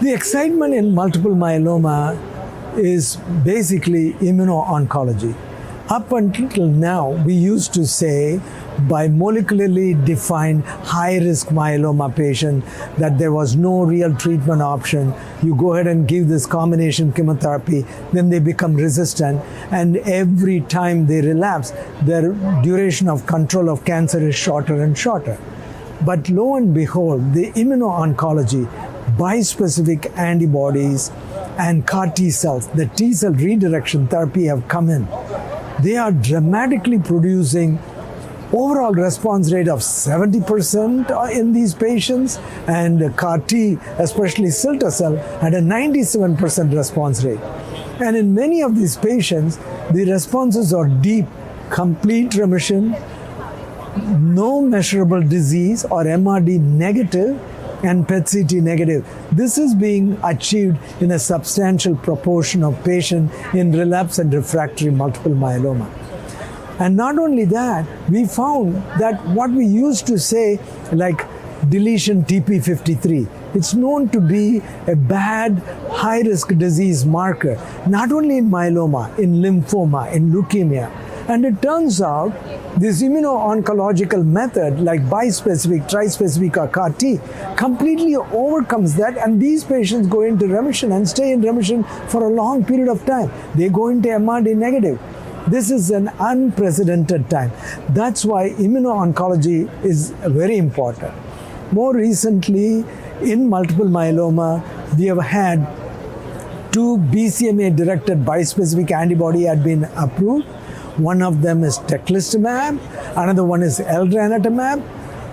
The excitement in multiple myeloma is basically immuno-oncology. Up until now, we used to say by molecularly defined high-risk myeloma patient that there was no real treatment option. You go ahead and give this combination chemotherapy, then they become resistant, and every time they relapse, their duration of control of cancer is shorter and shorter. But lo and behold, the immuno-oncology, bispecific antibodies and CAR T cells, the T cell redirection therapy have come in. They are dramatically producing overall response rate of 70% in these patients, and CAR T, especially cilta-cel, had a 97% response rate. And in many of these patients, the responses are deep, complete remission, no measurable disease or MRD negative, and PET-CT negative. This is being achieved in a substantial proportion of patients in relapse and refractory multiple myeloma. And not only that, we found that what we used to say, like deletion TP53, it's known to be a bad high-risk disease marker, not only in myeloma, in lymphoma, in leukemia. And it turns out this immuno-oncological method, like bispecific, trispecific, or CAR T, completely overcomes that, and these patients go into remission and stay in remission for a long period of time. They go into MRD negative. This is an unprecedented time. That's why immuno-oncology is very important. More recently, in multiple myeloma, we have had 2 BCMA-directed bispecific antibody had been approved. One of them is teclistamab, another one is elranatamab,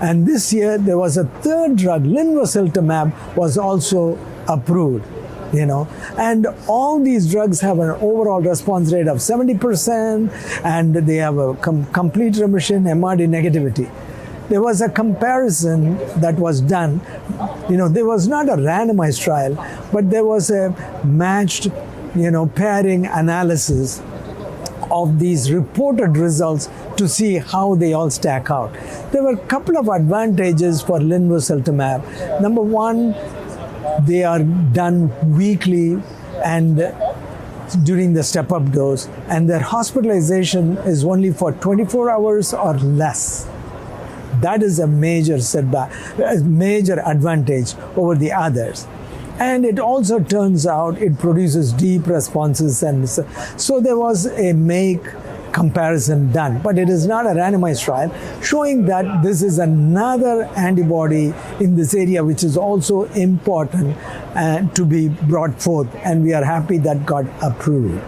and this year there was a third drug, linvoseltamab, was also approved. And all these drugs have an overall response rate of 70%, and they have a complete remission, MRD negativity. There was a comparison that was done. There was not a randomized trial, but there was a matched, pairing analysis of these reported results to see how they all stack out. There were a couple of advantages for linvoseltamab. Number one, they are done weekly and during the step-up dose, and their hospitalization is only for 24 hours or less. That is a major setback, a major advantage over the others. And it also turns out it produces deep responses, and so there was a make comparison done, but it is not a randomized trial, showing that this is another antibody in this area which is also important to be brought forth, and we are happy that got approved.